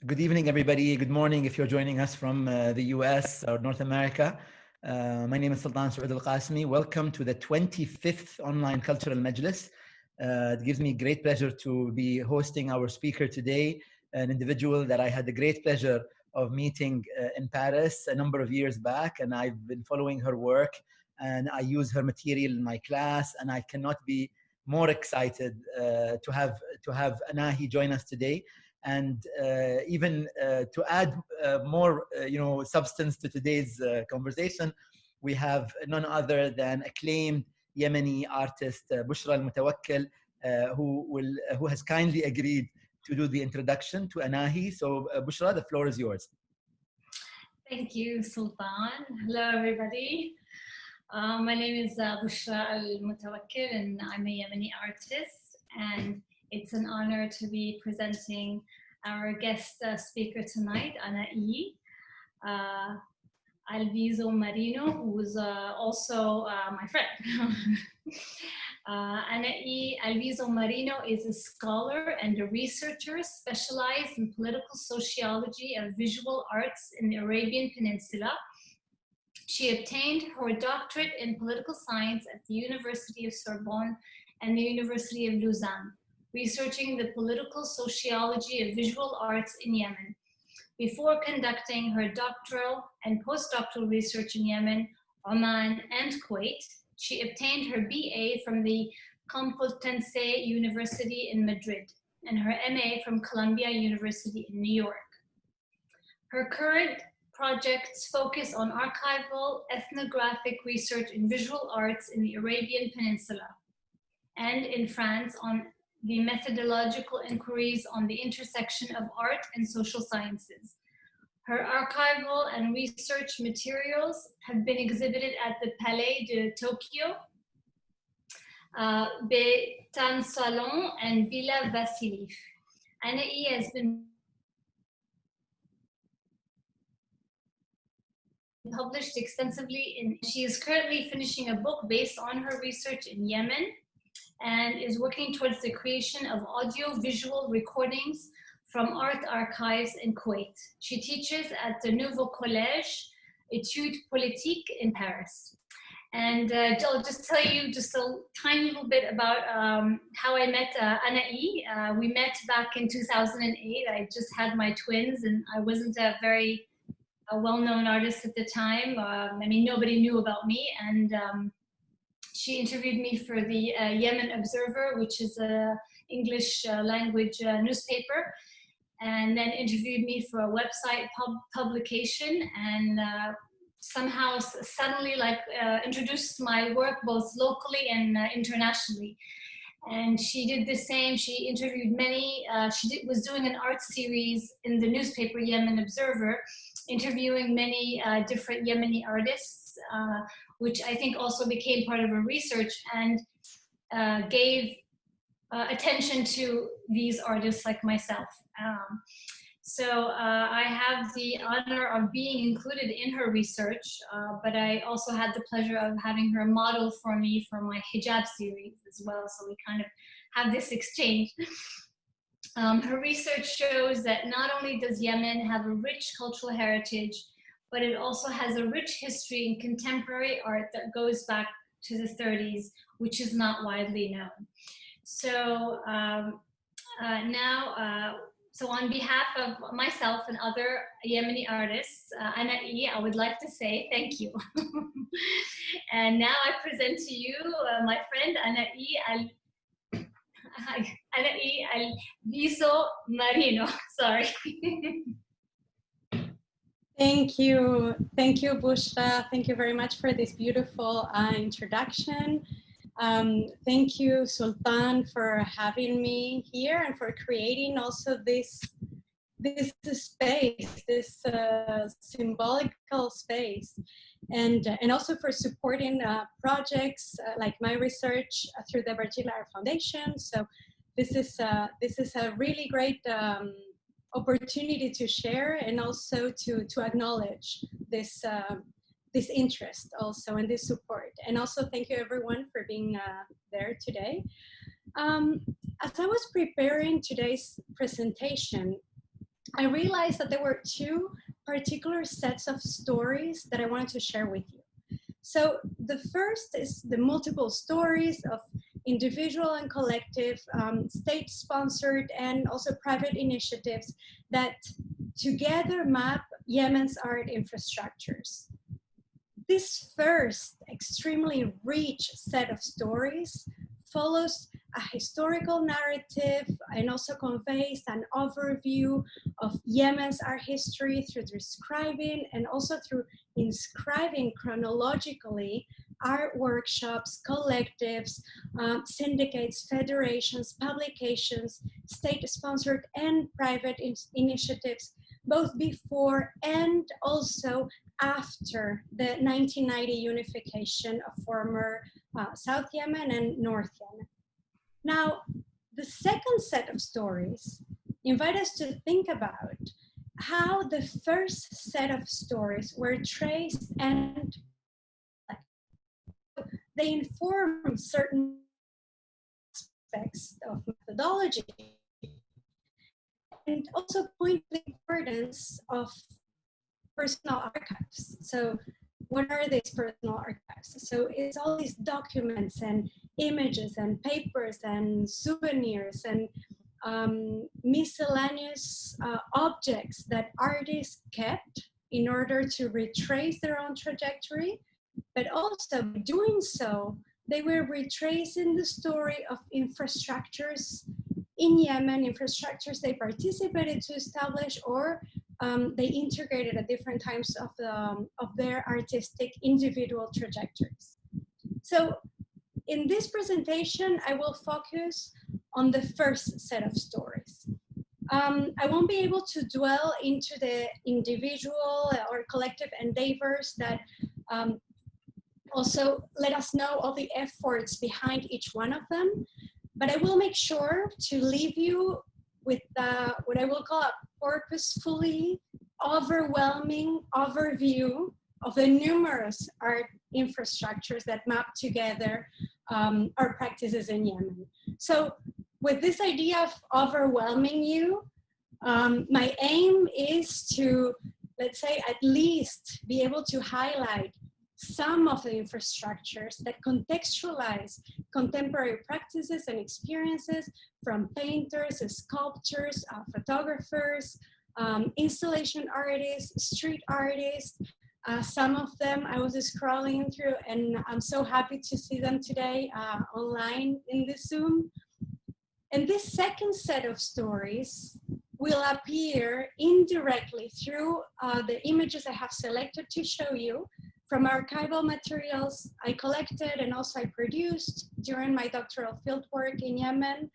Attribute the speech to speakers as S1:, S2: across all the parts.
S1: Good evening, everybody. Good morning if you're joining us from the US or North America. My name is Sultan Saud Al-Qasmi. Welcome to the 25th Online Cultural Majlis. It gives me great pleasure to be hosting our speaker today, an individual that I had the great pleasure of meeting in Paris a number of years back, and I've been following her work, and I use her material in my class, and I cannot be more excited to have Anahi join us today. And even to add more, substance to today's conversation, we have none other than acclaimed Yemeni artist Bushra Al-Mutawakkil, who has kindly agreed to do the introduction to Anahi. So Bushra, the floor is yours.
S2: Thank you, Sultan. Hello, everybody. My name is Bushra Al-Mutawakkil, and I'm a Yemeni artist. And it's an honor to be presenting our guest speaker tonight, Anahi Alviso-Marino, who's also my friend. Anahi Alviso-Marino is a scholar and a researcher specialized in political sociology and visual arts in the Arabian Peninsula. She obtained her doctorate in political science at the University of Sorbonne and the University of Lausanne, researching the political sociology of visual arts in Yemen. Before conducting her doctoral and postdoctoral research in Yemen, Oman, and Kuwait, she obtained her BA from the Complutense University in Madrid and her MA from Columbia University in New York. Her current projects focus on archival ethnographic research in visual arts in the Arabian Peninsula and in France on the methodological inquiries on the intersection of art and social sciences. Her archival and research materials have been exhibited at the Palais de Tokyo, Betan Salon, and Villa Vassiliev. Anahi has been published extensively she is currently finishing a book based on her research in Yemen, and is working towards the creation of audio-visual recordings from art archives in Kuwait. She teaches at the Nouveau Collège Études Politiques in Paris. And I'll just tell you just a tiny little bit about how I met Anahi. We met back in 2008. I just had my twins, and I wasn't a very well-known artist at the time. Nobody knew about me, and she interviewed me for the Yemen Observer, which is an English language newspaper, and then interviewed me for a website publication, and somehow suddenly introduced my work both locally and internationally. And she did the same. She interviewed many, was doing an art series in the newspaper Yemen Observer, interviewing many different Yemeni artists, which I think also became part of her research and gave attention to these artists like myself. So I have the honor of being included in her research, but I also had the pleasure of having her model for me for my hijab series as well. So we kind of have this exchange. Her research shows that not only does Yemen have a rich cultural heritage, but it also has a rich history in contemporary art that goes back to the 30s, which is not widely known. So so on behalf of myself and other Yemeni artists, Anahi, I would like to say thank you. And now I present to you my friend Anahi Alviso-Marino. Sorry.
S3: Thank you, Bushra. Thank you very much for this beautiful introduction. Thank you, Sultan, for having me here and for creating also this space, this symbolical space, and also for supporting projects like my research through the Virgil Art Foundation. So this is a really great opportunity to share and also to acknowledge this this interest also and this support. And also thank you everyone for being there today. As I was preparing today's presentation, I realized that there were two particular sets of stories that I wanted to share with you. So the first is the multiple stories of individual and collective, state-sponsored and also private initiatives that together map Yemen's art infrastructures. This first extremely rich set of stories follows a historical narrative and also conveys an overview of Yemen's art history through describing and also through inscribing chronologically art workshops, collectives, syndicates, federations, publications, state-sponsored and private initiatives, both before and also after the 1990 unification of former South Yemen and North Yemen. Now, the second set of stories invite us to think about how the first set of stories were traced and they inform certain aspects of methodology and also point to the importance of personal archives. So what are these personal archives? So it's all these documents and images and papers and souvenirs and miscellaneous objects that artists kept in order to retrace their own trajectory, but also by doing so, they were retracing the story of infrastructures in Yemen, infrastructures they participated to establish or they integrated at different times of their artistic individual trajectories. So in this presentation, I will focus on the first set of stories. I won't be able to dwell into the individual or collective endeavors that also let us know all the efforts behind each one of them, but I will make sure to leave you with what I will call a purposefully overwhelming overview of the numerous art infrastructures that map together our practices in Yemen. So with this idea of overwhelming you, my aim is to, let's say, at least be able to highlight some of the infrastructures that contextualize contemporary practices and experiences from painters, sculptors, photographers, installation artists, street artists. Some of them I was scrolling through and I'm so happy to see them today online in the Zoom. And this second set of stories will appear indirectly through the images I have selected to show you from archival materials I collected and also I produced during my doctoral fieldwork in Yemen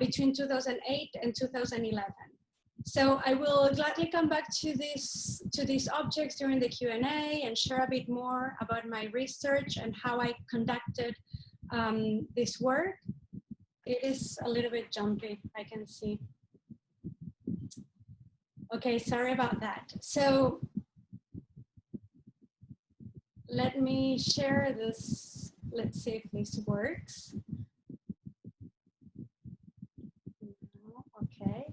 S3: between 2008 and 2011. So I will gladly come back to these objects during the Q&A and share a bit more about my research and how I conducted this work. It is a little bit jumpy, I can see. Okay, sorry about that. So let me share this. Let's see if this works. Okay.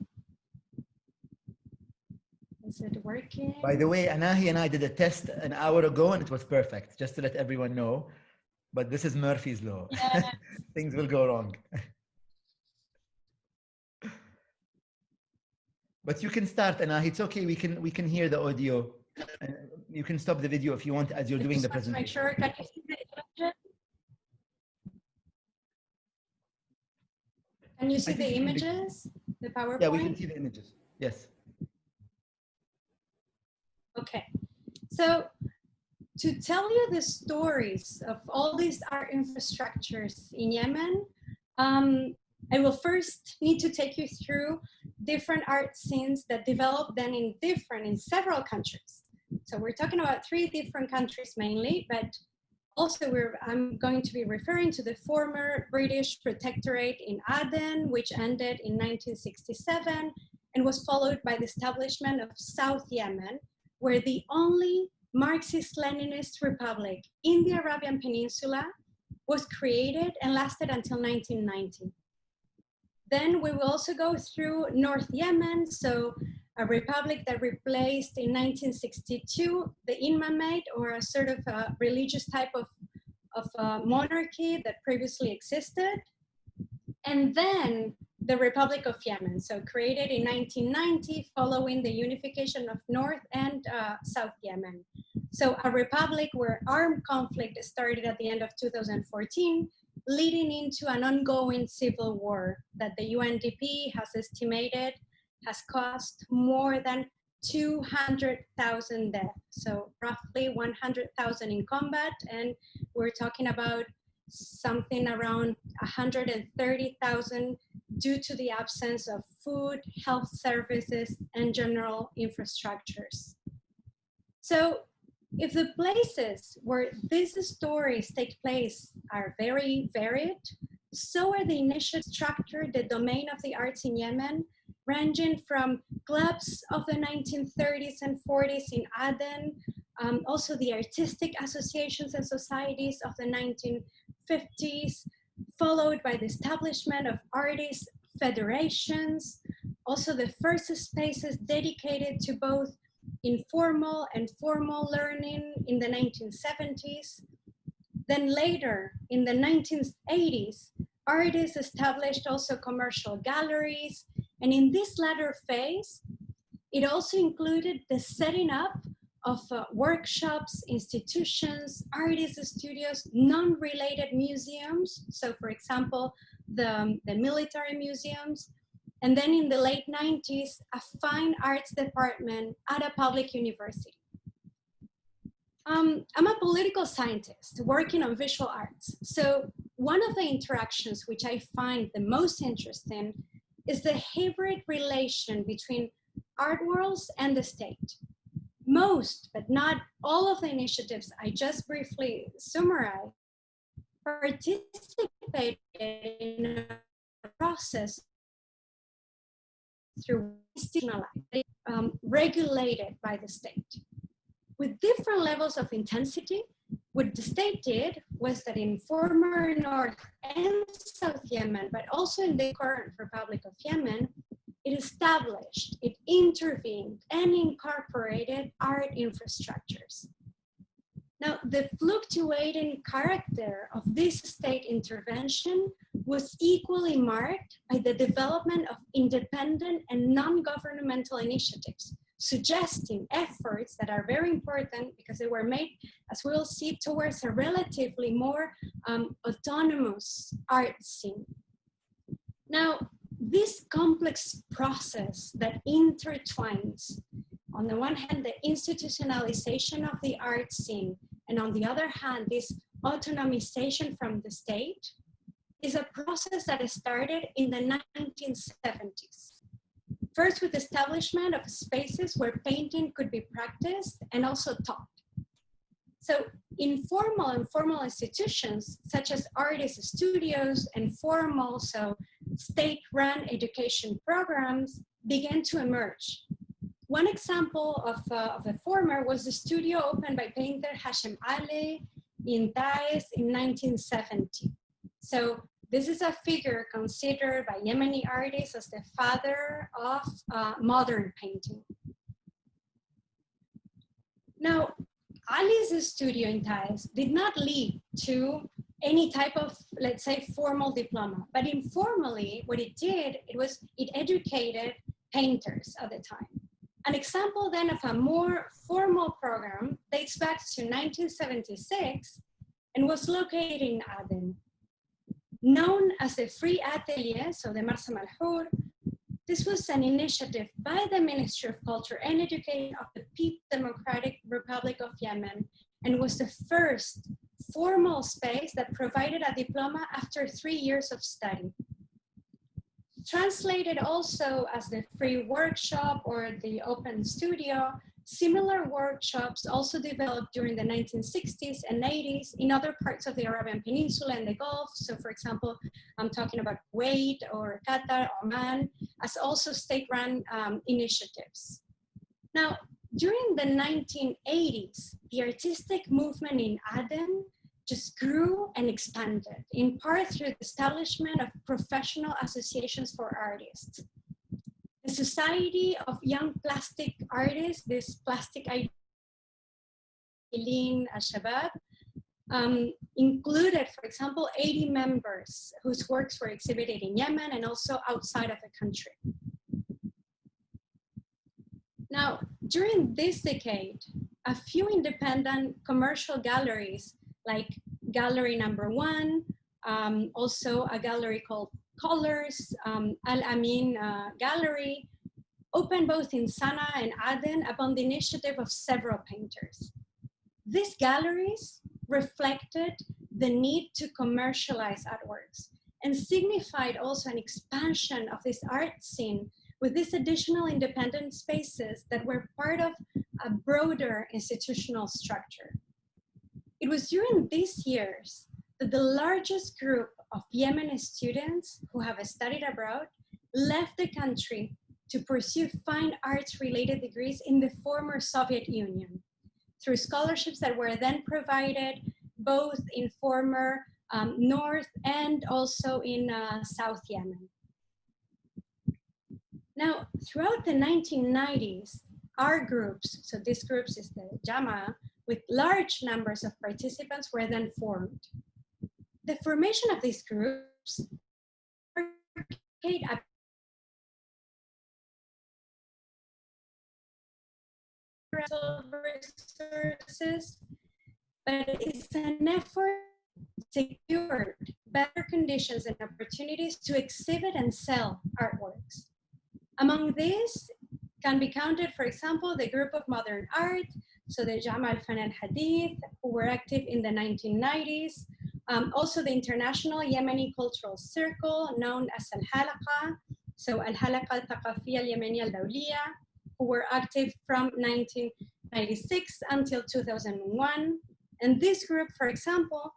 S3: Is it working?
S1: By the way, Anahi and I did a test an hour ago and it was perfect, just to let everyone know. But this is Murphy's Law.
S3: Yeah.
S1: Things will go wrong. But you can start, Anahi. It's okay. We can hear the audio. You can stop the video if you want as you're doing the presentation.
S3: Make sure. Can you see the images? Can you see the images? The PowerPoint?
S1: Yeah, we can see the images. Yes.
S3: Okay. So to tell you the stories of all these art infrastructures in Yemen, I will first need to take you through different art scenes that developed then in several countries. So we're talking about 3 different countries mainly, but also I'm going to be referring to the former British protectorate in Aden, which ended in 1967 and was followed by the establishment of South Yemen, where the only Marxist-Leninist republic in the Arabian Peninsula was created and lasted until 1990. Then we will also go through North Yemen, so a republic that replaced in 1962 the Imamate, or a sort of religious type of monarchy that previously existed. And then the Republic of Yemen, so created in 1990 following the unification of North and South Yemen. So a republic where armed conflict started at the end of 2014, leading into an ongoing civil war that the UNDP has estimated has cost more than 200,000 deaths. So roughly 100,000 in combat, and we're talking about something around 130,000 due to the absence of food, health services, and general infrastructures. So if the places where these stories take place are very varied, so are the initiatives structure the domain of the arts in Yemen, ranging from clubs of the 1930s and 40s in Aden, also the artistic associations and societies of the 1950s, followed by the establishment of artists' federations, also the first spaces dedicated to both informal and formal learning in the 1970s. Then later, in the 1980s, artists established also commercial galleries. And in this latter phase, it also included the setting up of workshops, institutions, artist studios, non-related museums. So for example, the military museums. And then in the late 90s, a fine arts department at a public university. I'm a political scientist working on visual arts. So one of the interactions which I find the most interesting is the hybrid relation between art worlds and the state. Most, but not all of the initiatives I just briefly summarized participate in a process through institutionalized, regulated by the state. With different levels of intensity, what the state did was that in former North and South Yemen, but also in the current Republic of Yemen, it established, it intervened, and incorporated art infrastructures. Now, the fluctuating character of this state intervention was equally marked by the development of independent and non-governmental initiatives, suggesting efforts that are very important because they were made, as we'll see, towards a relatively more autonomous art scene. Now, this complex process that intertwines, on the one hand, the institutionalization of the art scene, and on the other hand, this autonomization from the state, is a process that started in the 1970s. First, with the establishment of spaces where painting could be practiced and also taught. So informal and formal institutions, such as artist studios and formal, so state-run education programs, began to emerge. One example of the former was the studio opened by painter Hashem Ali in Taiz in 1970. So this is a figure considered by Yemeni artists as the father of modern painting. Now, Ali's studio in Taiz did not lead to any type of, let's say, formal diploma, but informally, what it did, it educated painters at the time. An example then of a more formal program dates back to 1976 and was located in Aden. Known as the Free Atelier, so the Marsa Malhour, this was an initiative by the Ministry of Culture and Education of the People's Democratic Republic of Yemen, and was the first formal space that provided a diploma after 3 years of study. Translated also as the free workshop or the open studio, similar workshops also developed during the 1960s and 80s in other parts of the Arabian Peninsula and the Gulf. So for example, I'm talking about Kuwait or Qatar, Oman, as also state-run initiatives. Now, during the 1980s, the artistic movement in Aden just grew and expanded, in part through the establishment of professional associations for artists. The Society of Young Plastic Artists, this plastic Eileen Al-Shabab, included, for example, 80 members whose works were exhibited in Yemen and also outside of the country. Now, during this decade, a few independent commercial galleries like Gallery Number 1, also a gallery called Colors, Al-Amin Gallery, opened both in Sana'a and Aden upon the initiative of several painters. These galleries reflected the need to commercialize artworks and signified also an expansion of this art scene with these additional independent spaces that were part of a broader institutional structure. It was during these years that the largest group of Yemeni students who have studied abroad left the country to pursue fine arts related degrees in the former Soviet Union through scholarships that were then provided both in former North and also in South Yemen. Now, throughout the 1990s, our groups, so these groups is the Jama, with large numbers of participants were then formed. The formation of these groups resources, but it's an effort to secure better conditions and opportunities to exhibit and sell artworks. Among these can be counted, for example, the group of modern art, so the Jama al-Fan al-Hadith, who were active in the 1990s, also the International Yemeni Cultural Circle, known as Al-Halaqa, so Al-Halaqa al-Thaqafiyya al-Yemeni al-Dawliya, who were active from 1996 until 2001. And this group, for example,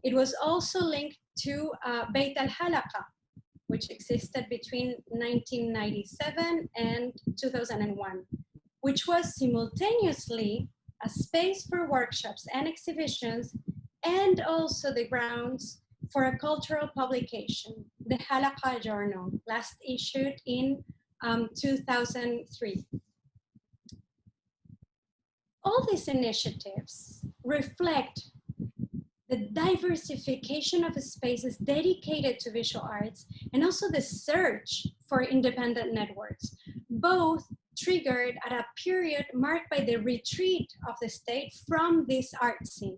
S3: it was also linked to Beit al-Halaqa, which existed between 1997 and 2001, which was simultaneously a space for workshops and exhibitions, and also the grounds for a cultural publication, the Halaqa Journal, last issued in 2003. All these initiatives reflect the diversification of spaces dedicated to visual arts and also the search for independent networks, both triggered at a period marked by the retreat of the state from this art scene.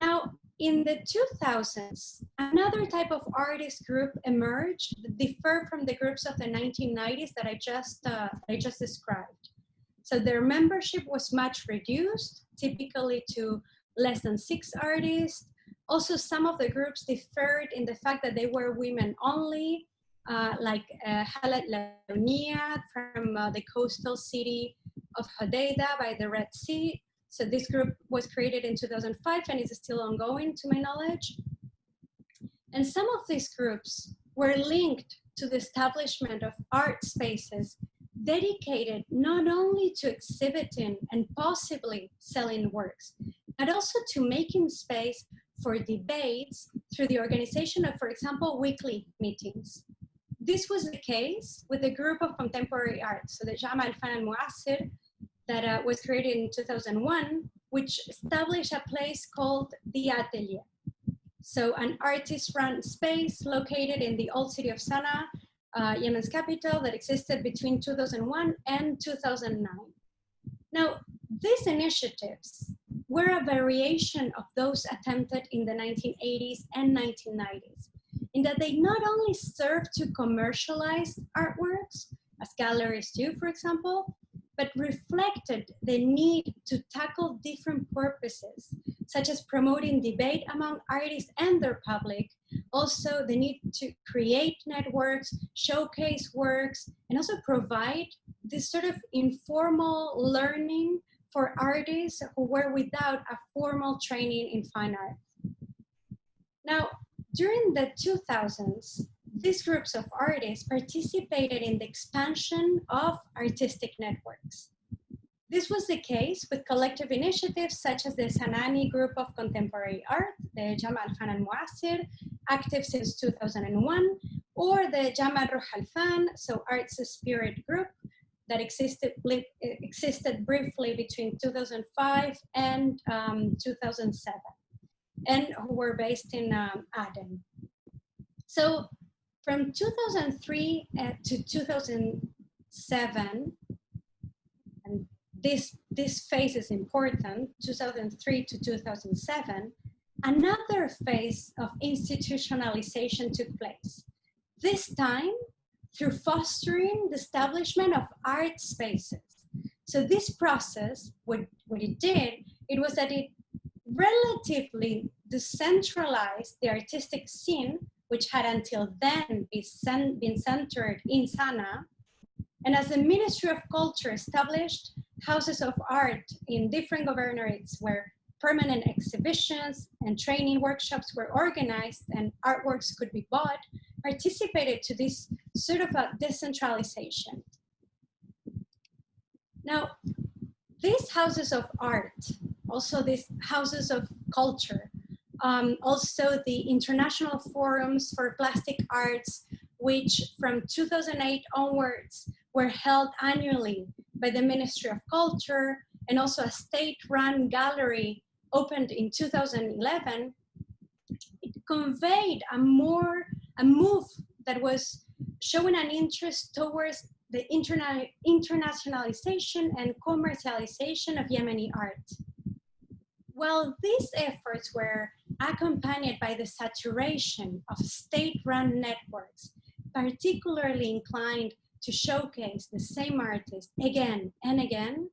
S3: Now, in the 2000s, another type of artist group emerged that differed from the groups of the 1990s that I just described. So their membership was much reduced, typically to less than 6 artists. Also, some of the groups differed in the fact that they were women only, like Halat Launia from the coastal city of Hodeidah by the Red Sea. So this group was created in 2005 and is still ongoing to my knowledge. And some of these groups were linked to the establishment of art spaces dedicated not only to exhibiting and possibly selling works, but also to making space for debates through the organization of, for example, weekly meetings. This was the case with the group of contemporary art, so the Jama al-Fan al-Mu'asir, that was created in 2001, which established a place called the Atelier. So an artist-run space located in the old city of Sana'a, Yemen's capital, that existed between 2001 and 2009. Now, these initiatives were a variation of those attempted in the 1980s and 1990s, in that they not only served to commercialize artworks, as galleries do, for example, but reflected the need to tackle different purposes, such as promoting debate among artists and their public, also the need to create networks, showcase works, and also provide this sort of informal learning for artists who were without a formal training in fine art. Now, during the 2000s, these groups of artists participated in the expansion of artistic networks. This was the case with collective initiatives such as the Sanani Group of Contemporary Art, the Jama al-Fan al-Mu'asir, active since 2001, or the Jama Ruh Al-Fan, so Arts Spirit Group, that existed briefly between 2005 and 2007, and who were based in Aden. So from 2003 to 2007, and this phase is important, 2003 to 2007, another phase of institutionalization took place. This time through fostering the establishment of art spaces. So this process, what it did, it was that it relatively decentralized the artistic scene, which had until then been centered in Sana'a. And as the Ministry of Culture established houses of art in different governorates where permanent exhibitions and training workshops were organized and artworks could be bought, participated to this sort of a decentralization. Now, these houses of art, also these houses of culture, also the international forums for plastic arts, which from 2008 onwards were held annually by the Ministry of Culture, and also a state-run gallery opened in 2011, it conveyed a move that was showing an interest towards the internationalization and commercialization of Yemeni art. While these efforts were accompanied by the saturation of state-run networks, particularly inclined to showcase the same artist again and again,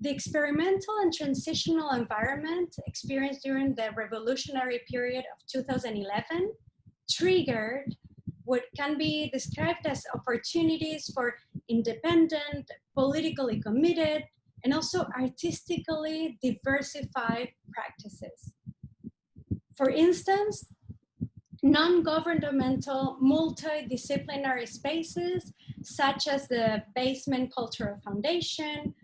S3: the experimental and transitional environment experienced during the revolutionary period of 2011 triggered what can be described as opportunities for independent, politically committed, and also artistically diversified practices. For instance, non-governmental multidisciplinary spaces such as the Basement Cultural Foundation,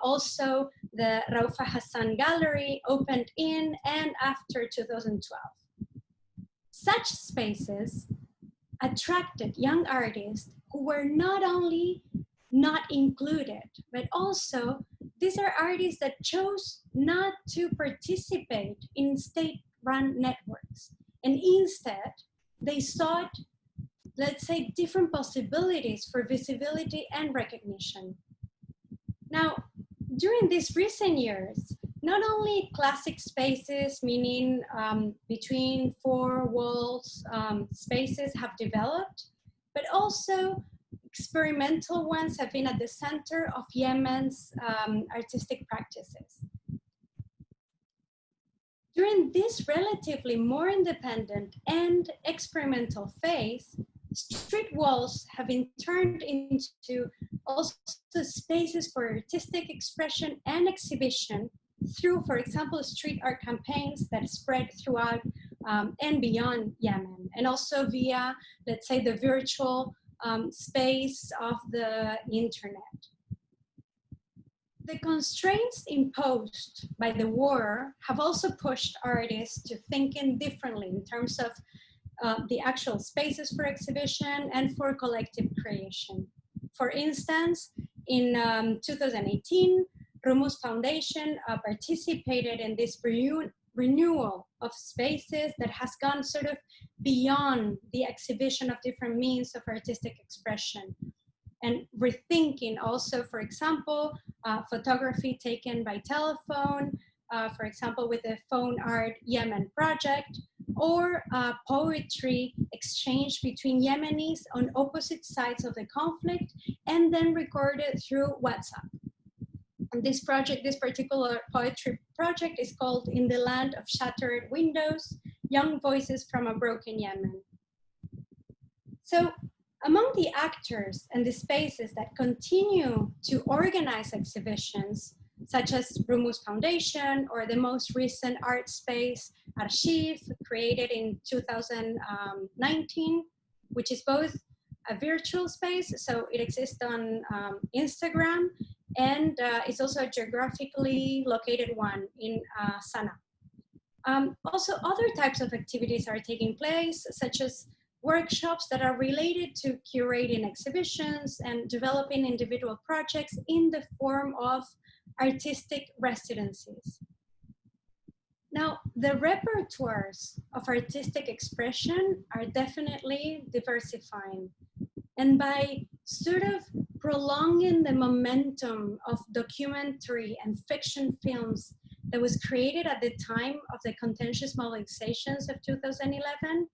S3: also the Raufa Hassan Gallery opened in and after 2012. Such spaces attracted young artists who were not only not included, but also these are artists that chose not to participate in state-run networks. And instead, they sought, let's say, different possibilities for visibility and recognition. Now, during these recent years, not only classic spaces, meaning between four walls spaces have developed, but also experimental ones have been at the center of Yemen's artistic practices. During this relatively more independent and experimental phase, street walls have been turned into also spaces for artistic expression and exhibition through, for example, street art campaigns that spread throughout and beyond Yemen, and also via, let's say, the virtual space of the internet. The constraints imposed by the war have also pushed artists to thinking differently in terms of the actual spaces for exhibition and for collective creation. For instance, in 2018, Rumus Foundation participated in this renewal of spaces that has gone sort of beyond the exhibition of different means of artistic expression, and rethinking also, for example, photography taken by telephone, for example, with the Phone Art Yemen project, or poetry exchange between Yemenis on opposite sides of the conflict and then recorded through WhatsApp. And this project, this particular poetry project, is called In the Land of Shattered Windows, Young Voices from a Broken Yemen. So among the actors and the spaces that continue to organize exhibitions, such as Rumus Foundation or the most recent art space, Archive, created in 2019, which is both a virtual space, so it exists on Instagram, and it's also a geographically located one in Sana'a. Also, other types of activities are taking place, such as workshops that are related to curating exhibitions and developing individual projects in the form of artistic residencies. Now, the repertoires of artistic expression are definitely diversifying. And by sort of prolonging the momentum of documentary and fiction films that was created at the time of the contentious mobilizations of 2011,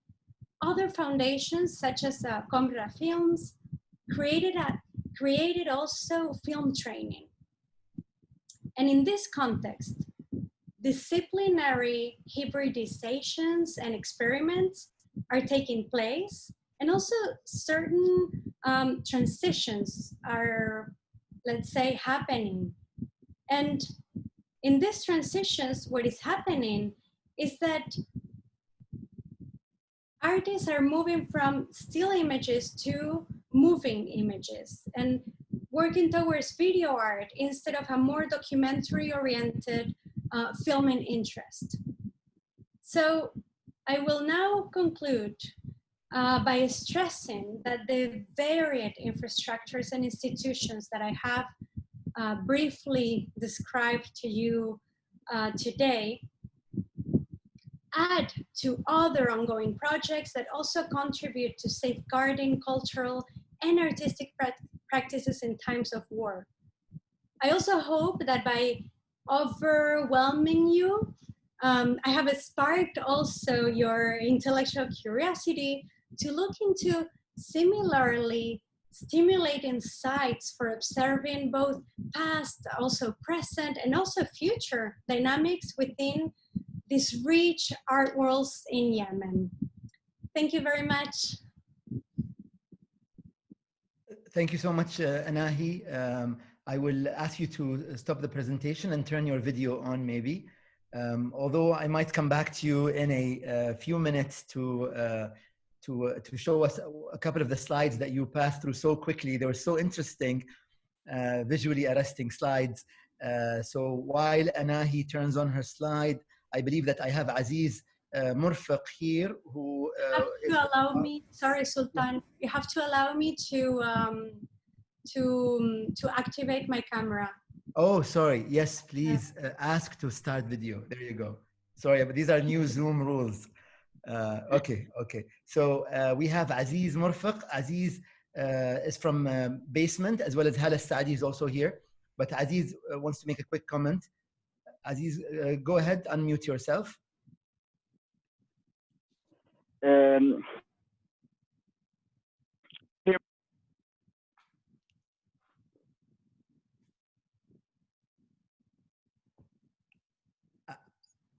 S3: other foundations such as Combra Films created also film training. And in this context, disciplinary hybridizations and experiments are taking place, and also certain transitions are, let's say, happening. And in these transitions, what is happening is that artists are moving from still images to moving images and working towards video art instead of a more documentary-oriented filming interest. So I will now conclude by stressing that the varied infrastructures and institutions that I have briefly described to you today add to other ongoing projects that also contribute to safeguarding cultural and artistic practices in times of war. I also hope that by overwhelming you, I have sparked also your intellectual curiosity to look into similarly stimulating sites for observing both past, also present, and also future dynamics within these rich art worlds in Yemen. Thank you very much.
S1: Thank you so much, Anahi. I will ask you to stop the presentation and turn your video on maybe. Although I might come back to you in a few minutes to show us a couple of the slides that you passed through so quickly. They were so interesting, visually arresting slides. So while Anahi turns on her slide, I believe that I have Aziz Murfiq here, who
S3: you have to allow me. Sorry, Sultan. You have to allow me to activate my camera.
S1: Oh, sorry. Yes, please ask to start video. There you go. Sorry, but these are new Zoom rules. Okay. So we have Aziz Murfiq. Aziz is from Basement, as well as Hala Saadi is also here. But Aziz wants to make a quick comment. Aziz, go ahead, unmute yourself.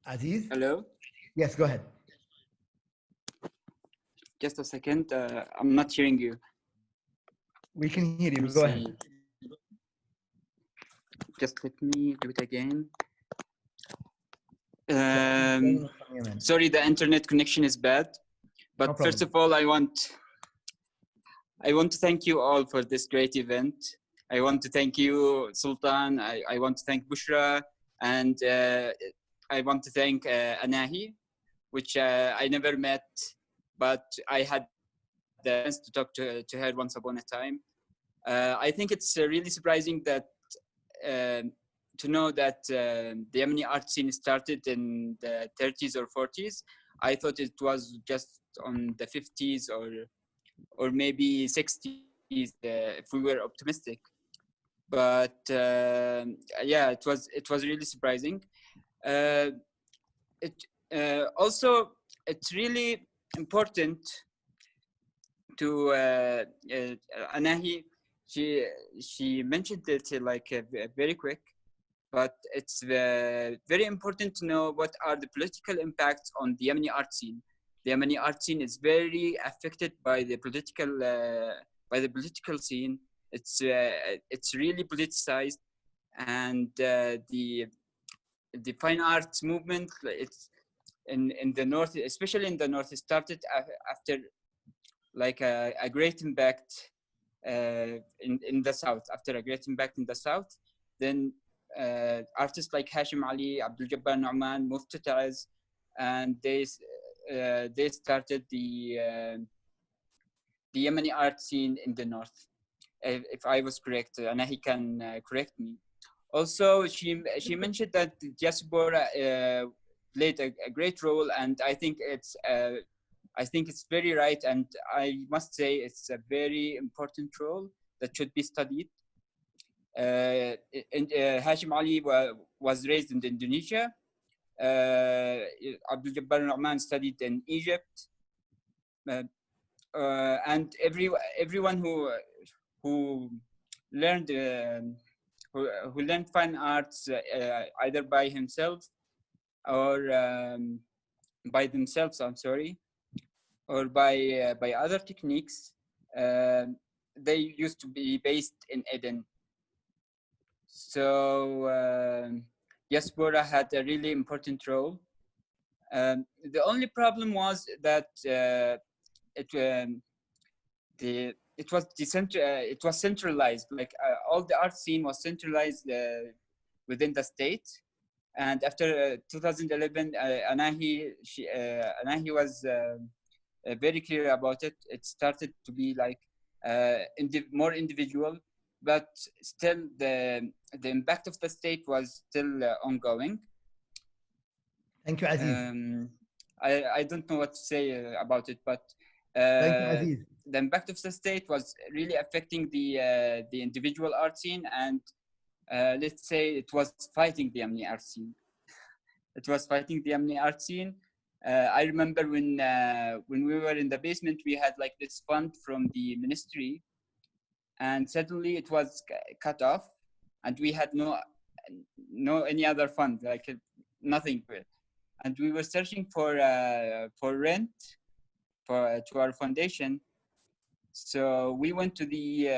S1: Aziz?
S4: Hello?
S1: Yes, go ahead.
S4: Just a second. I'm not hearing you.
S1: We can hear you. Go ahead.
S4: Just let me do it again. Sorry, the internet connection is bad. But no, first of all, I want to thank you all for this great event. I want to thank you, Sultan. I want to thank Bushra, and I want to thank Anahi, which I never met, but I had the chance to talk to her once upon a time. I think it's really surprising that to know that the Yemeni art scene started in the 30s or 40s. I thought it was just on the 50s or maybe 60s if we were optimistic. But yeah, it was really surprising. Also, it's really important to Anahi. She mentioned it like very quick, but it's very important to know what are the political impacts on the Yemeni art scene. The Yemeni art scene is very affected by the political scene. It's really politicized, and the fine arts movement, it's in the north, especially in the north, it started after like a great impact in the south. After a great impact in the south, then artists like Hashim Ali, Abdul Jabbar Nu'man moved to Taiz, and they started the Yemeni art scene in the north. If I was correct, Anahi can correct me. Also, she mentioned that diaspora played a great role, and I think it's very right, and I must say it's a very important role that should be studied. Hashim Ali was raised in Indonesia. Abdul Jabbar Nu'man studied in Egypt, and everyone who learned who learned fine arts either by himself or by themselves, I'm sorry, or by other techniques, they used to be based in Eden. So diaspora had a really important role. The only problem was that it was centralized. Like all the art scene was centralized within the state. And after 2011, Anahi was very clear about it. It started to be like more individual, but still the impact of the state was still ongoing.
S1: Thank you, Aziz.
S4: I don't know what to say about it, but
S1: thank you, Aziz.
S4: The impact of the state was really affecting the individual art scene, and let's say it was fighting the Yemeni art scene. It was fighting the Yemeni art scene. I remember when we were in the basement, we had like this fund from the ministry, and suddenly it was cut off, and we had no any other fund, like nothing. And we were searching for rent to our foundation. So we went to the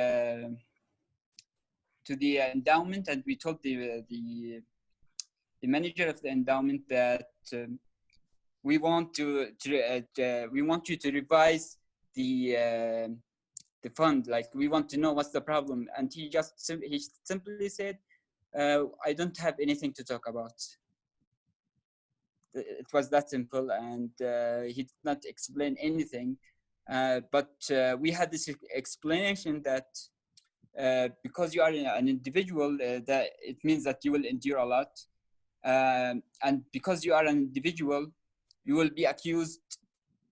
S4: endowment, and we told the manager of the endowment that we want you to revise the fund. Like, we want to know what's the problem. And he simply said, I don't have anything to talk about. It was that simple, and he did not explain anything. But we had this explanation that because you are an individual, that it means that you will endure a lot, and because you are an individual, you will be accused.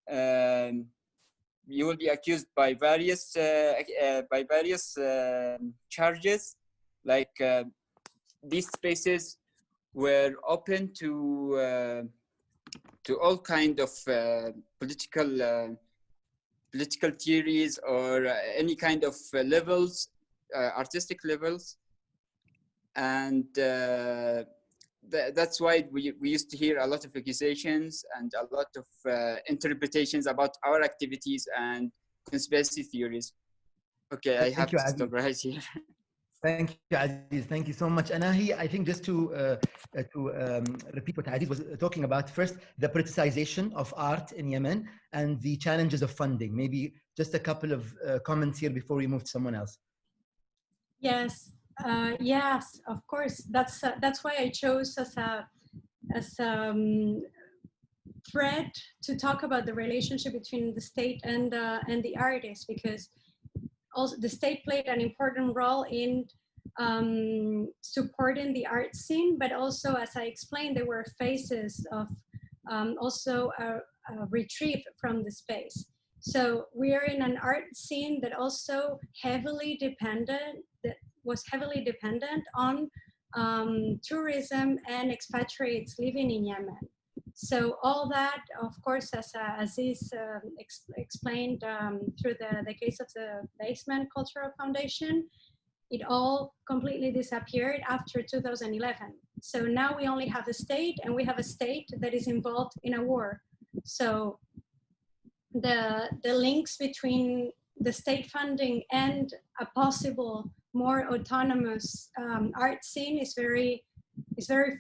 S4: You will be accused by various charges. Like these spaces were open to all kind of political theories or any kind of levels, artistic levels, and that's why we used to hear a lot of accusations and a lot of interpretations about our activities and conspiracy theories. Okay, I have to stop right here.
S1: Thank you, Aziz. Thank you so much, Anahi. I think just to repeat what Aziz was talking about, first, the politicization of art in Yemen and the challenges of funding. Maybe just a couple of comments here before we move to someone else.
S3: Yes, yes, of course. That's why I chose as a thread to talk about the relationship between the state and the artist, because also the state played an important role in supporting the art scene, but also, as I explained, there were phases of also a retrieve from the space. So we are in an art scene that also was heavily dependent on tourism and expatriates living in Yemen. So all that, of course, as Aziz explained through the case of the Basement Cultural Foundation, it all completely disappeared after 2011. So now we only have a state, and we have a state that is involved in a war. So the links between the state funding and a possible more autonomous art scene is very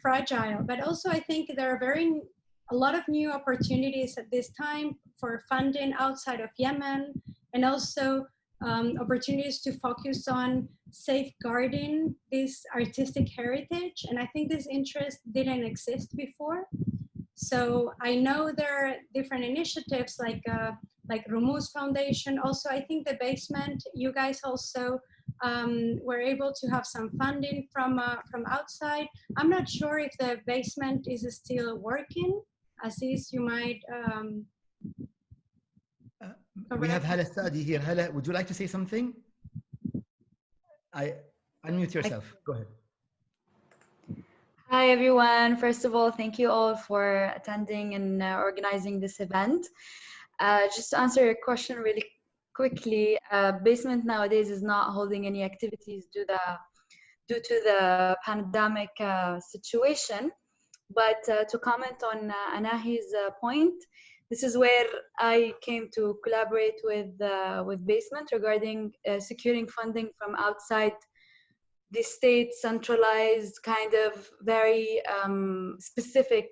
S3: fragile. But also, I think there are a lot of new opportunities at this time for funding outside of Yemen, and also opportunities to focus on safeguarding this artistic heritage. And I think this interest didn't exist before. So I know there are different initiatives like Rumuz Foundation. Also, I think the basement, you guys also were able to have some funding from outside. I'm not sure if the basement is still working. Aziz, you might.
S1: We have Hala Saadi here. Hala, would you like to say something? Unmute yourself. Go ahead.
S5: Hi, everyone. First of all, thank you all for attending and organizing this event. Just to answer your question really quickly, Basement nowadays is not holding any activities due to the pandemic situation. But to comment on Anahi's point, this is where I came to collaborate with Basement regarding securing funding from outside the state, centralized, kind of very specific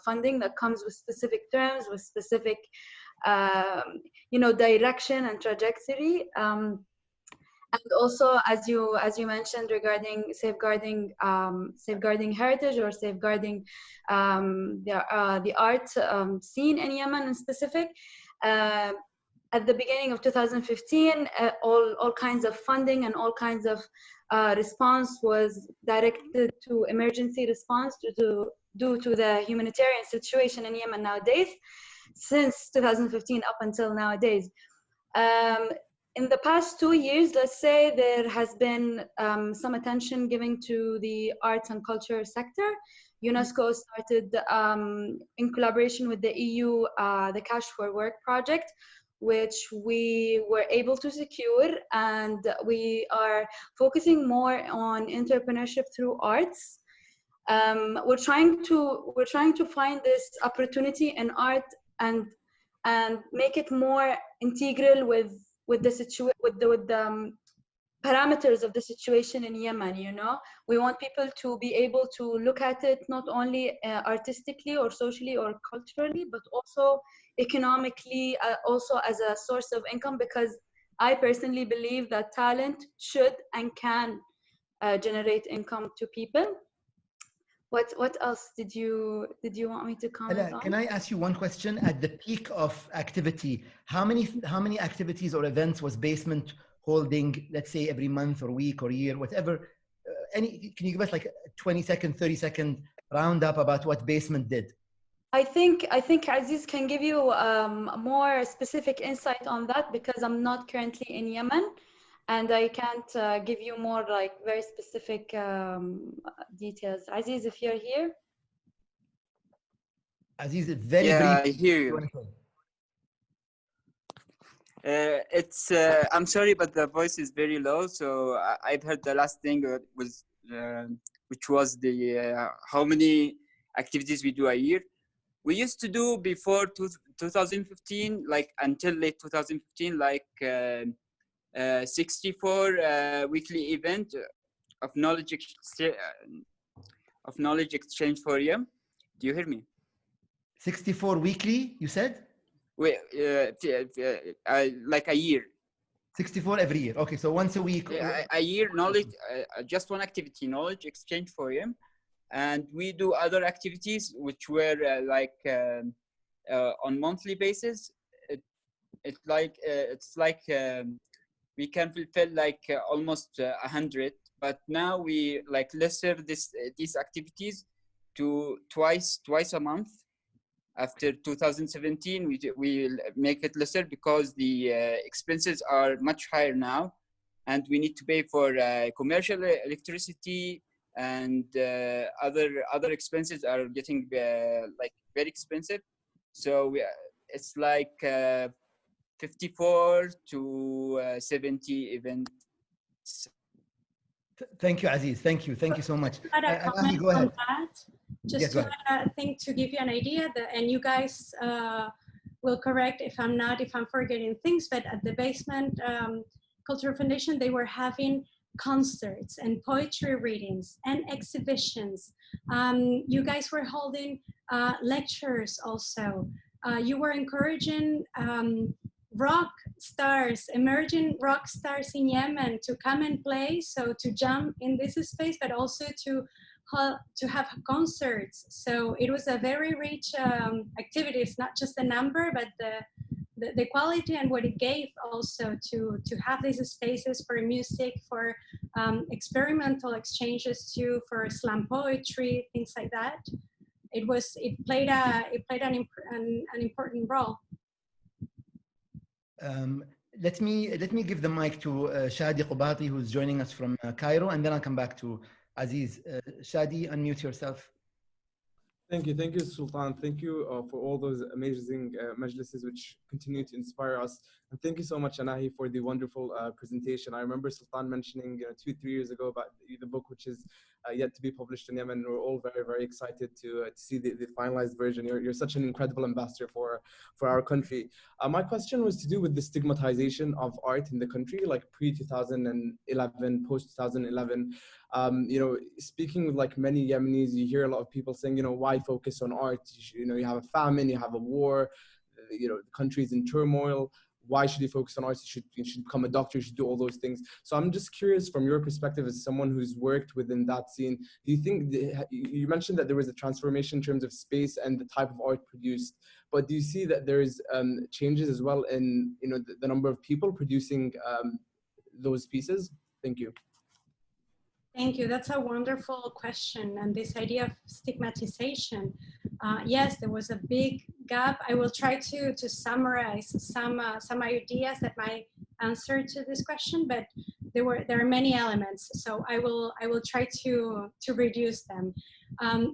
S5: funding that comes with specific terms, with specific, direction and trajectory. And also, as you mentioned, regarding safeguarding heritage or safeguarding the art scene in Yemen in specific. At the beginning of 2015, all kinds of funding and all kinds of response was directed to emergency response due to the humanitarian situation in Yemen nowadays, since 2015 up until nowadays. In the past 2 years, let's say, there has been some attention given to the arts and culture sector. UNESCO started, in collaboration with the EU, the Cash for Work project, which we were able to secure, and we are focusing more on entrepreneurship through arts. We're trying to find this opportunity in art and make it more integral with the parameters of the situation in Yemen. We want people to be able to look at it not only artistically or socially or culturally, but also economically, also as a source of income, because I personally believe that talent should and can generate income to people. What else did you want me to comment on?
S1: Can I ask you one question? At the peak of activity, how many activities or events was Basement holding, let's say every month or week or year, whatever? Can you give us like a 20-second, 30-second roundup about what Basement did?
S5: I think Aziz can give you more specific insight on that, because I'm not currently in Yemen, and I can't give you more like very specific details. Aziz, if you're here.
S1: Aziz, very brief.
S4: Yeah, I hear you. I'm sorry, but the voice is very low. So I've heard the last thing was, which was the how many activities we do a year. We used to do before 2015, like until late 2015, like 64 weekly event of knowledge exchange for Yemen. Do you hear me?
S1: 64 weekly, you said?
S4: Wait, like a year.
S1: 64 every year. Okay, so once a week.
S4: A year knowledge, just one activity, knowledge exchange for Yemen. And we do other activities which were on monthly basis. It's like we can fulfill like almost 100, but now we like lesser these activities to twice a month. After 2017, we make it lesser because the expenses are much higher now, and we need to pay for commercial electricity, and other expenses are getting like very expensive. So it's like 54 to 70 events.
S1: Thank you, Aziz. Thank you so much.
S3: Anahi,
S1: go ahead.
S3: Just to think, to give you an idea, and you guys will correct if I'm forgetting things, but at the Basement Cultural Foundation, they were having concerts and poetry readings and exhibitions. You guys were holding lectures also. You were encouraging rock stars, emerging rock stars in Yemen to come and play, so to jump in this space, but also to to have concerts. So it was a very rich activity. It's not just the number, but the quality and what it gave also to have these spaces for music, for experimental exchanges too, for slam poetry, things like that. It played an important role.
S1: Let me give the mic to Shadi Qubati, who's joining us from Cairo, and then I'll come back to Aziz. Shadi, unmute yourself.
S6: Thank you, Sultan. Thank you for all those amazing majlises which continue to inspire us. And thank you so much, Anahi, for the wonderful presentation. I remember Sultan mentioning 2-3 years ago about the book, which is yet to be published in Yemen. We're all very, very excited to see the finalized version. You're such an incredible ambassador for our country. My question was to do with the stigmatization of art in the country, like pre-2011, post-2011. Speaking with like many Yemenis, you hear a lot of people saying, why focus on art? You have a famine, you have a war, the country's in turmoil. Why should you focus on art? You should become a doctor, you should do all those things. So I'm just curious from your perspective as someone who's worked within that scene, do you think, you mentioned that there was a transformation in terms of space and the type of art produced, but do you see that there's changes as well in the number of people producing those pieces? Thank you.
S3: Thank you. That's a wonderful question. And this idea of stigmatization, yes, there was a big gap. I will try to summarize some ideas that might answer to this question, but there are many elements. So I will try to reduce them.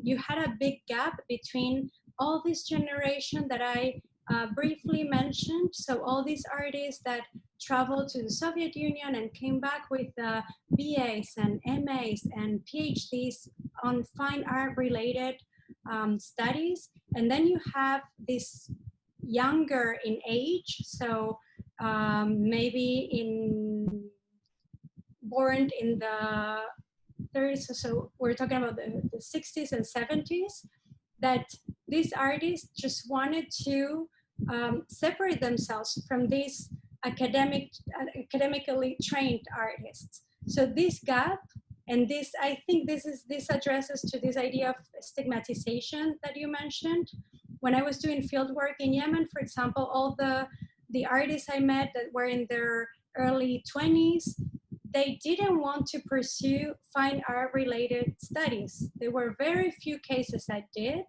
S3: You had a big gap between all this generation that I briefly mentioned. So all these artists that traveled to the Soviet Union and came back with BAs and MAs and PhDs on fine art related studies. And then you have this younger in age, so maybe born in the 30s, so we're talking about the 60s and 70s, that these artists just wanted to separate themselves from these academically trained artists. So this gap, and this, I think this addresses to this idea of stigmatization that you mentioned. When I was doing field work in Yemen, for example, all the artists I met that were in their early 20s, they didn't want to pursue fine art related studies. There were very few cases I did.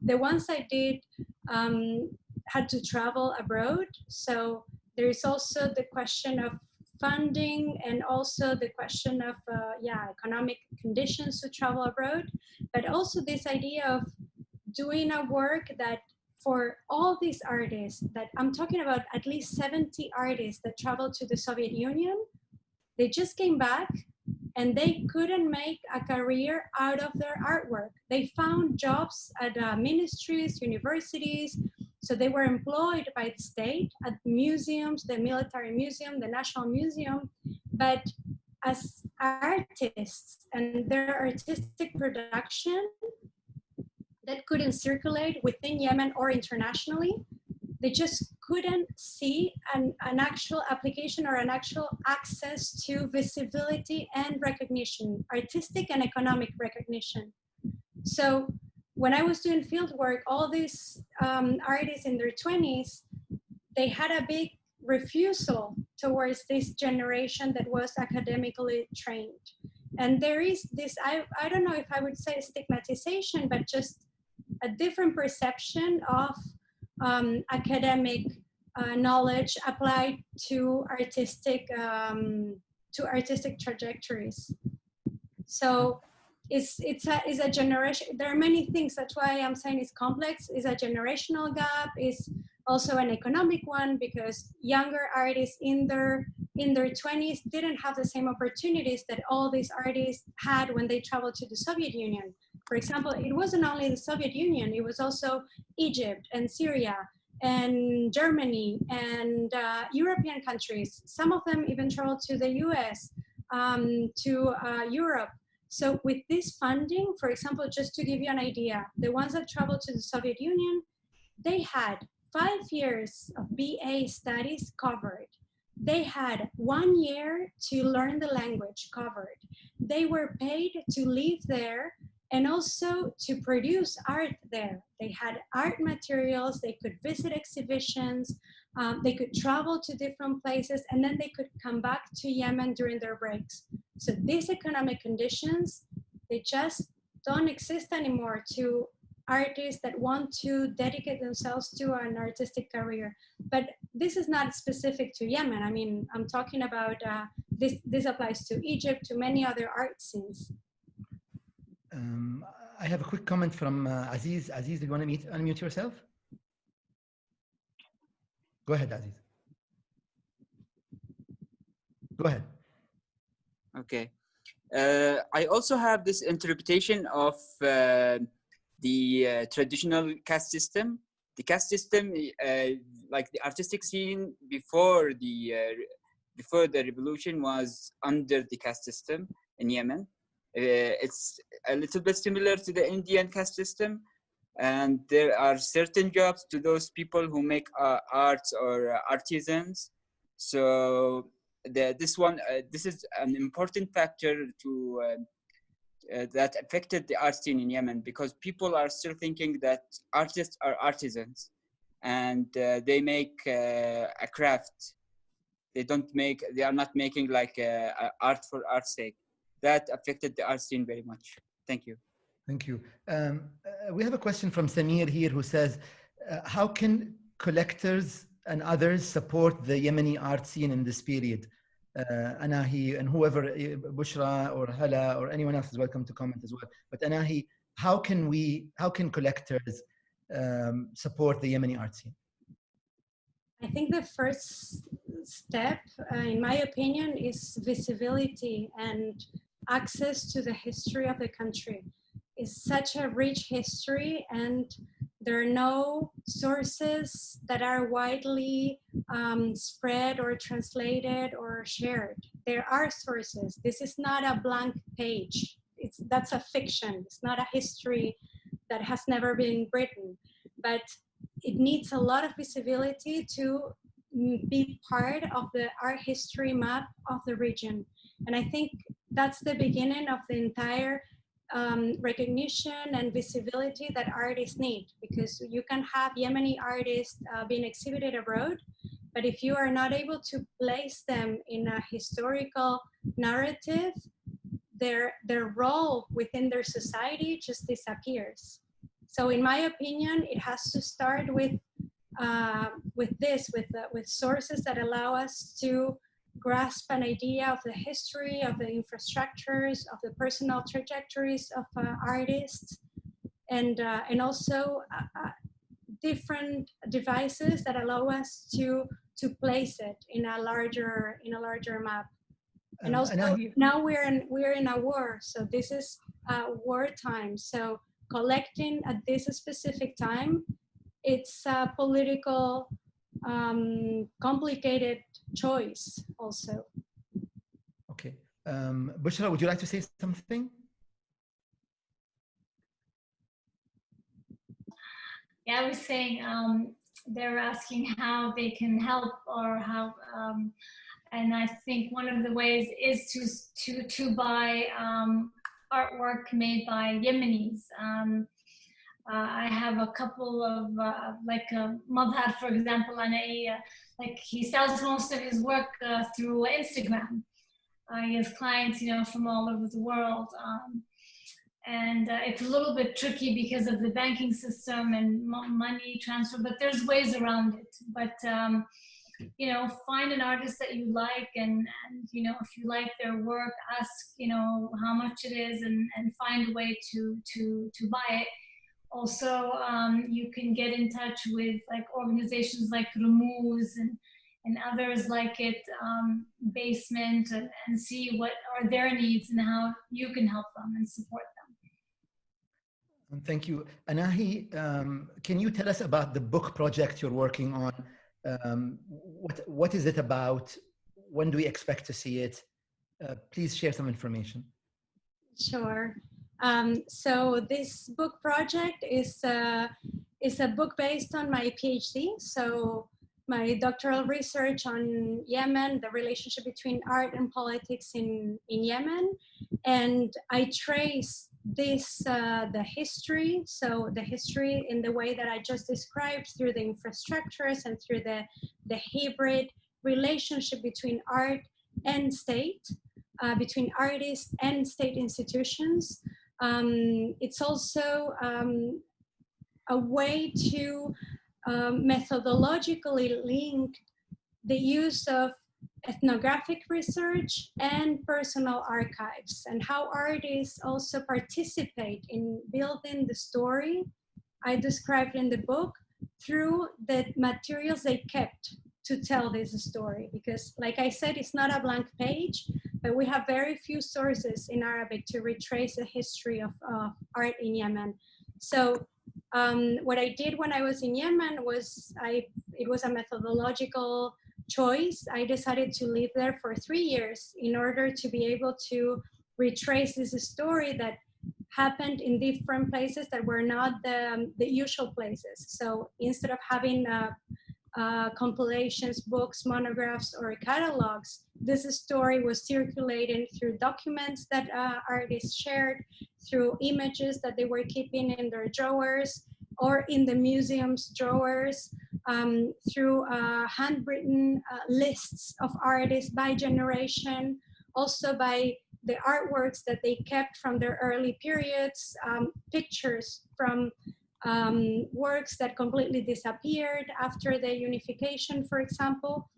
S3: The ones I did had to travel abroad. So there is also the question of funding and also the question of economic conditions to travel abroad, but also this idea of doing a work that for all these artists, that I'm talking about at least 70 artists that traveled to the Soviet Union, they just came back and they couldn't make a career out of their artwork. They found jobs at ministries, universities, so they were employed by the state at museums, the military museum, the national museum, but as artists and their artistic production that couldn't circulate within Yemen or internationally, they just couldn't see an actual application or an actual access to visibility and recognition, artistic and economic recognition. So when I was doing field work, all these artists in their 20s, they had a big refusal towards this generation that was academically trained. And there is this, I don't know if I would say stigmatization, but just a different perception of academic knowledge applied to artistic trajectories. So it's a generation. There are many things. That's why I'm saying it's complex. It's a generational gap. It's also an economic one because younger artists in their 20s didn't have the same opportunities that all these artists had when they traveled to the Soviet Union. For example, it wasn't only the Soviet Union. It was also Egypt and Syria and Germany and European countries. Some of them even traveled to the US, to Europe. So with this funding, for example, just to give you an idea, the ones that traveled to the Soviet Union, they had 5 years of BA studies covered. They had 1 year to learn the language covered. They were paid to live there and also to produce art there. They had art materials, they could visit exhibitions, they could travel to different places, and then they could come back to Yemen during their breaks. So these economic conditions, they just don't exist anymore to artists that want to dedicate themselves to an artistic career. But this is not specific to Yemen. I mean, I'm talking about, this applies to Egypt, to many other art scenes.
S1: I have a quick comment from Aziz. Aziz, do you want to unmute yourself? Go ahead, Aziz. Go ahead.
S4: Okay. I also have this interpretation of the traditional caste system. The caste system, like the artistic scene before the revolution, was under the caste system in Yemen. It's a little bit similar to the Indian caste system, and there are certain jobs to those people who make arts or artisans. So this is an important factor to that affected the art scene in Yemen, because people are still thinking that artists are artisans and they make a craft. They are not making like art for art's sake. That affected the art scene very much. Thank you.
S1: Thank you. We have a question from Samir here who says, how can collectors and others support the Yemeni art scene in this period? Anahi and whoever, Bushra or Hala or anyone else is welcome to comment as well. But Anahi, how can collectors support the Yemeni art scene?
S3: I think the first step, in my opinion, is visibility and access to the history of the country. It's such a rich history, and there are no sources that are widely spread or translated or shared. There are sources. This is not a blank page. That's a fiction. It's not a history that has never been written, but it needs a lot of visibility to be part of the art history map of the region. And I think that's the beginning of the entire recognition and visibility that artists need, because you can have Yemeni artists being exhibited abroad, but if you are not able to place them in a historical narrative, their role within their society just disappears. So in my opinion, it has to start with sources that allow us to grasp an idea of the history, of the infrastructures, of the personal trajectories of artists, and also different devices that allow us to place it in a larger map. And also now we're in a war, so this is wartime. So collecting at this specific time, it's a political, complicated choice also.
S1: Okay. Bushra, would you like to say something?
S2: Yeah, I was saying they're asking how they can help, or how, and I think one of the ways is to buy artwork made by Yemenis. I have a couple of like Madhar, for example, like he sells most of his work through Instagram. He has clients, from all over the world. And it's a little bit tricky because of the banking system and money transfer, but there's ways around it. But, find an artist that you like, and if you like their work, ask, how much it is, and find a way to buy it. Also, you can get in touch with like organizations like Rumuz and others like it, Basement, and see what are their needs and how you can help them and support them.
S1: Thank you. Anahi, can you tell us about the book project you're working on? What is it about? When do we expect to see it? Please share some information.
S3: Sure. So this book project is a book based on my PhD. So my doctoral research on Yemen, the relationship between art and politics in Yemen. And I trace the history, so the history in the way that I just described, through the infrastructures and through the hybrid relationship between art and state, between artists and state institutions. It's also a way to methodologically link the use of ethnographic research and personal archives, and how artists also participate in building the story I described in the book through the materials they kept to tell this story. Because, like I said, it's not a blank page, but we have very few sources in Arabic to retrace the history of art in Yemen. So what I did when I was in Yemen was, it was a methodological choice. I decided to live there for 3 years in order to be able to retrace this story that happened in different places that were not the usual places. So instead of having compilations, books, monographs, or catalogs, this story was circulated through documents that artists shared, through images that they were keeping in their drawers or in the museum's drawers, through handwritten lists of artists by generation, also by the artworks that they kept from their early periods, pictures from works that completely disappeared after the unification, for example.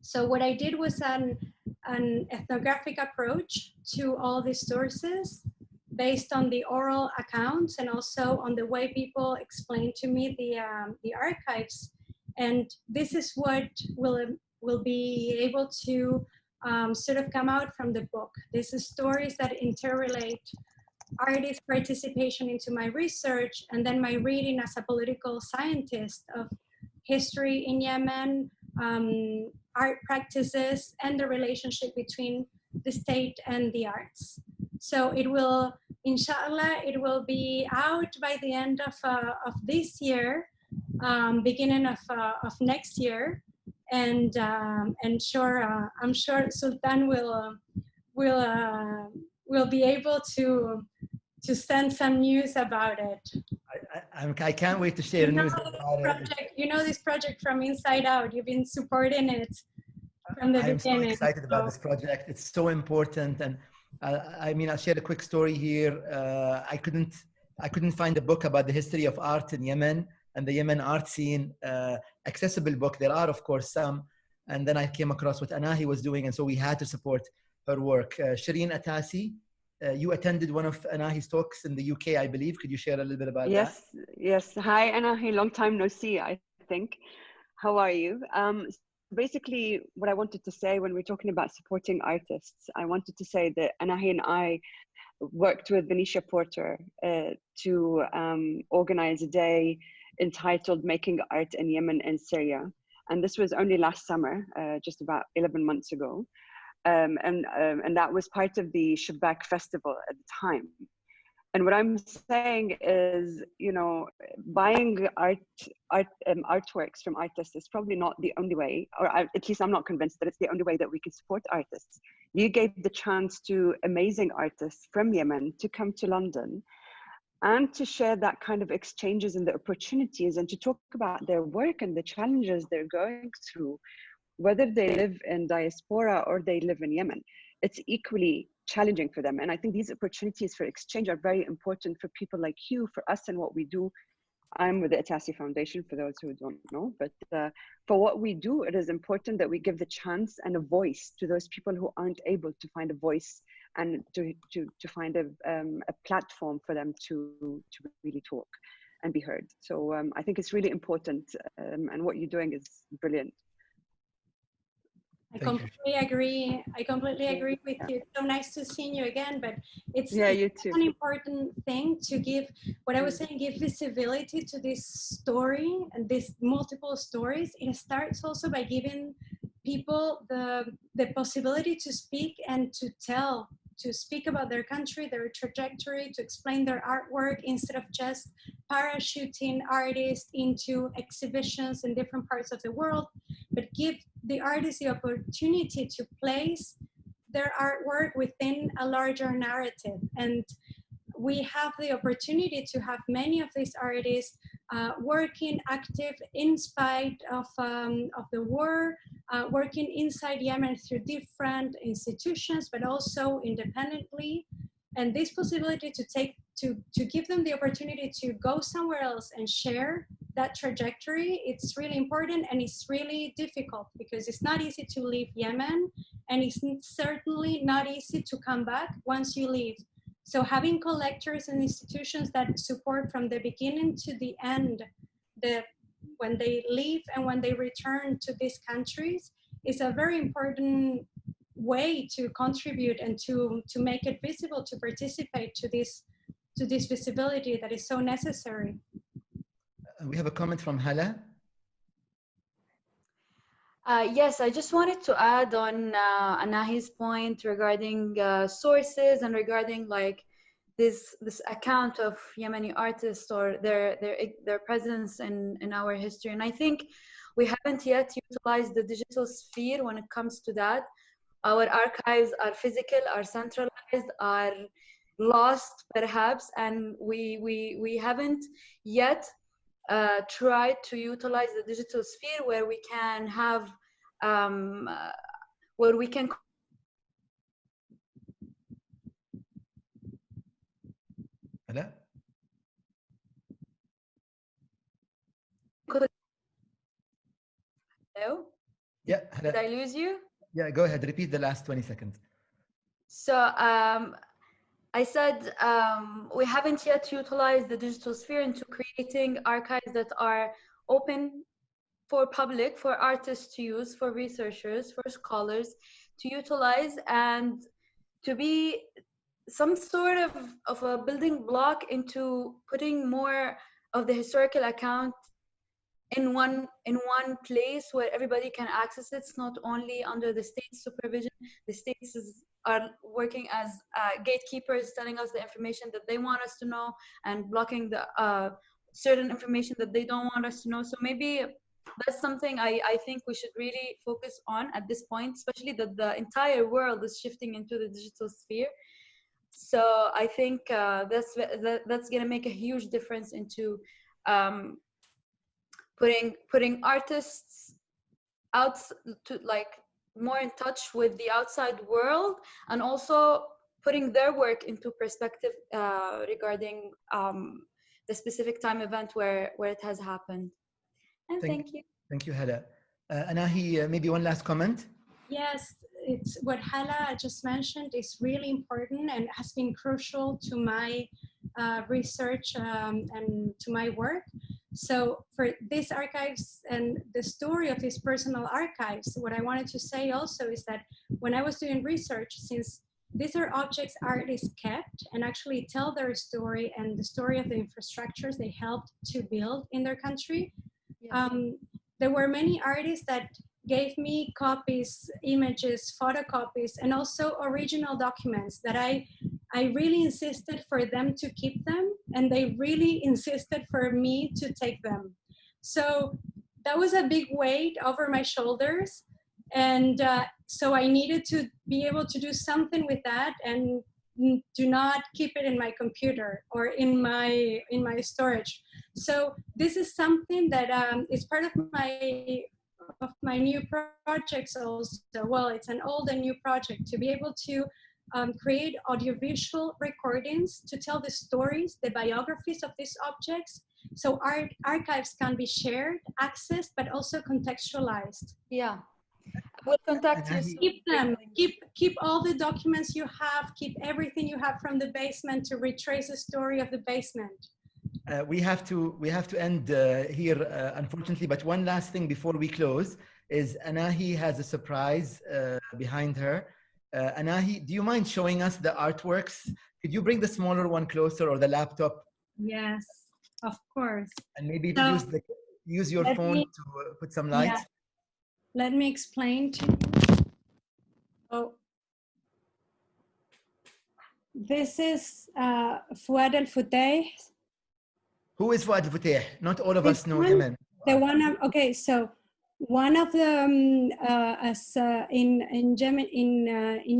S3: So what I did was an ethnographic approach to all these sources based on the oral accounts and also on the way people explained to me the archives. And this is what will be able to sort of come out from the book. This is stories that interrelate artist participation into my research, and then my reading as a political scientist of history in Yemen, art practices, and the relationship between the state and the arts. So it will, inshallah, it will be out by the end of this year, beginning of next year, and I'm sure Sultan will be able to send some news about it.
S1: I can't wait to share news about
S3: it. You know this project from inside out. You've been supporting it from the beginning.
S1: I'm so excited about this project. It's so important. And I mean, I'll share a quick story here. I couldn't find a book about the history of art in Yemen and the Yemen art scene, accessible book. There are, of course, some. And then I came across what Anahi was doing, and so we had to support her work. Shireen Atasi, you attended one of Anahi's talks in the UK, I believe. Could you share a little bit about that?
S7: Yes. Hi, Anahi. Long time no see, I think. How are you? Basically, what I wanted to say when we're talking about supporting artists, I wanted to say that Anahi and I worked with Venetia Porter to organize a day entitled Making Art in Yemen and Syria. And this was only last summer, just about 11 months ago. And that was part of the Shabak Festival at the time. And what I'm saying is, you know, buying artworks from artists is probably not the only way, or at least I'm not convinced that it's the only way that we can support artists. You gave the chance to amazing artists from Yemen to come to London and to share that kind of exchanges and the opportunities, and to talk about their work and the challenges they're going through, whether they live in diaspora or they live in Yemen. It's equally challenging for them. And I think these opportunities for exchange are very important for people like you, for us and what we do. I'm with the Atasi Foundation, for those who don't know, but for what we do, it is important that we give the chance and a voice to those people who aren't able to find a voice and to find a platform for them to really talk and be heard. So I think it's really important, and what you're doing is brilliant.
S3: I completely agree. I completely agree with you. It's so nice to see you again, but it's
S7: you too.
S3: An important thing to give, what I was saying, give visibility to this story and these multiple stories. It starts also by giving people the possibility to speak and to tell, to speak about their country, their trajectory, to explain their artwork, instead of just parachuting artists into exhibitions in different parts of the world, but give the artists the opportunity to place their artwork within a larger narrative. And we have the opportunity to have many of these artists working active in spite of the war, working inside Yemen through different institutions, but also independently. And this possibility to give them the opportunity to go somewhere else and share that trajectory, it's really important, and it's really difficult because it's not easy to leave Yemen, and it's certainly not easy to come back once you leave. So having collectors and institutions that support from the beginning to the end, when they leave and when they return to these countries, is a very important way to contribute and to make it visible, to participate to this visibility that is so necessary.
S1: We have a comment from Hala.
S5: Yes, I just wanted to add on Anahi's point regarding sources and regarding like this account of Yemeni artists or their presence in our history. And I think we haven't yet utilized the digital sphere when it comes to that. Our archives are physical, are centralized, are lost perhaps, and we haven't yet tried to utilize the digital sphere where we can have where we can
S1: Hello?
S5: Hello?
S1: Yeah, hello.
S5: Did I lose you?
S1: Yeah, go ahead. Repeat the last 20 seconds.
S5: So I said we haven't yet utilized the digital sphere into creating archives that are open for public, for artists to use, for researchers, for scholars to utilize, and to be some sort of a building block into putting more of the historical account in one place where everybody can access it. It's not only under the state's supervision. The states are working as gatekeepers, telling us the information that they want us to know and blocking the certain information that they don't want us to know. So maybe that's something I think we should really focus on at this point, especially that the entire world is shifting into the digital sphere. So I think that's going to make a huge difference into putting artists out to like more in touch with the outside world, and also putting their work into perspective regarding the specific time event where it has happened. And thank you.
S1: Thank you, Hala. Anahi, maybe one last comment?
S3: Yes, it's what Hala just mentioned is really important and has been crucial to my research and to my work. So for these archives and the story of these personal archives, what I wanted to say also is that when I was doing research, since these are objects artists kept and actually tell their story and the story of the infrastructures they helped to build in their country, there were many artists that gave me copies, images, photocopies, and also original documents that I really insisted for them to keep them, and they really insisted for me to take them. So that was a big weight over my shoulders, and so I needed to be able to do something with that and do not keep it in my computer or in my storage. So this is something that is part of my new projects also. Well, it's an old and new project to be able to create audiovisual recordings to tell the stories, the biographies of these objects. So archives can be shared, accessed, but also contextualized.
S5: Yeah. We'll contact you.
S3: Keep them. Keep all the documents you have. Keep everything you have from the basement to retrace the story of the basement.
S1: We have to end here, unfortunately. But one last thing before we close is Anahi has a surprise behind her. Anahi, do you mind showing us the artworks? Could you bring the smaller one closer, or the laptop?
S3: Yes, of course.
S1: And maybe
S3: So,
S1: use your phone to put some light.
S3: Yeah. Let me explain to you. Oh, this is Fouad El-Futeh.
S1: Who is Fouad El-Futeh? Not all of us know Yemen.
S3: The one of, okay, so one of the in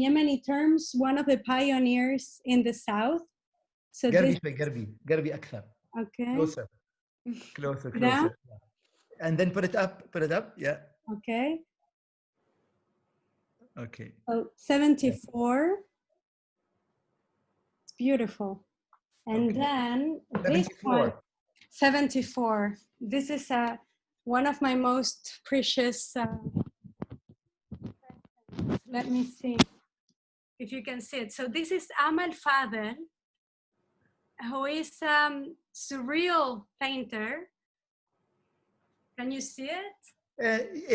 S3: Yemeni terms, one of the pioneers in the south So
S1: قربي
S3: this,
S1: شوي قربي أكثر.
S3: okay.
S1: Closer. Closer.
S3: Now?
S1: Yeah. And then put it up. Yeah.
S3: Okay.
S1: Okay.
S3: Oh, 74. It's beautiful. And
S1: Okay.
S3: then this
S1: 74.
S3: one, 74. This is one of my most precious. Let me see if you can see it. So this is Amal Fadel, who is surreal painter. Can you see it?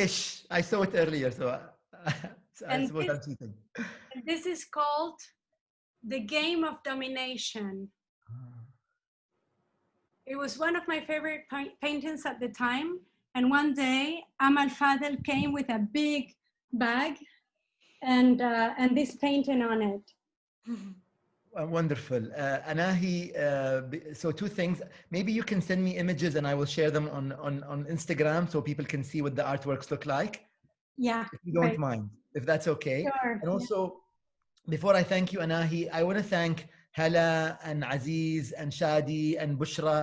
S1: Ish. I saw it earlier, so I suppose I'm cheating.
S3: And this is called The Game of Domination. It was one of my favorite paintings at the time. And one day, Amal Fadel came with a big bag and this painting on it.
S1: Wonderful. Anahi, so two things. Maybe you can send me images and I will share them on Instagram so people can see what the artworks look like.
S3: Yeah.
S1: If you don't mind, if that's okay.
S3: Sure.
S1: And also, before I thank you, Anahi, I want to thank Hala and Aziz and Shadi and Bushra,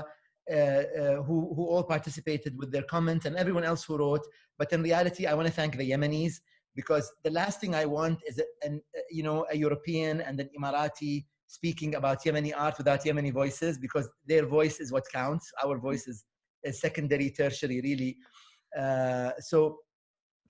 S1: who all participated with their comments, and everyone else who wrote. But in reality, I want to thank the Yemenis, because the last thing I want is a European and an Emirati speaking about Yemeni art without Yemeni voices, because their voice is what counts. Our voice is secondary, tertiary, really. So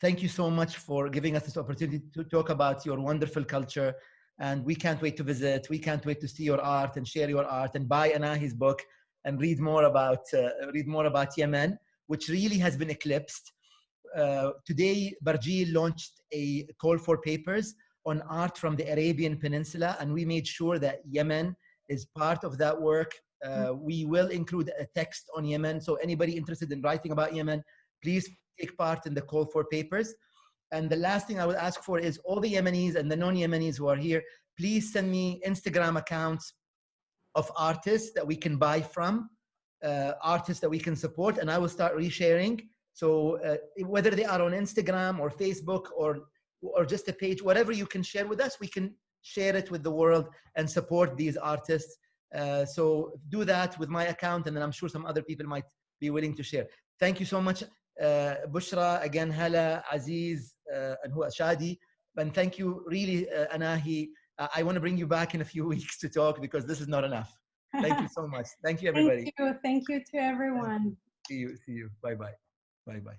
S1: thank you so much for giving us this opportunity to talk about your wonderful culture. And we can't wait to visit. We can't wait to see your art and share your art and buy Anahi's book and read more about Yemen, which really has been eclipsed. Today, Barjeel launched a call for papers on art from the Arabian Peninsula, and we made sure that Yemen is part of that work. We will include a text on Yemen, so anybody interested in writing about Yemen, please take part in the call for papers. And the last thing I would ask for is all the Yemenis and the non-Yemenis who are here, please send me Instagram accounts of artists that we can buy from, artists that we can support, and I will start resharing. So whether they are on Instagram or Facebook or just a page, whatever you can share with us, we can share it with the world and support these artists. So do that with my account, and then I'm sure some other people might be willing to share. Thank you so much, Bushra, again, Hala, Aziz, and Shadi. And thank you, really, Anahi. I want to bring you back in a few weeks to talk, because this is not enough. Thank you so much. Thank you, everybody.
S3: Thank you to everyone.
S1: See you. Bye-bye. Bye-bye.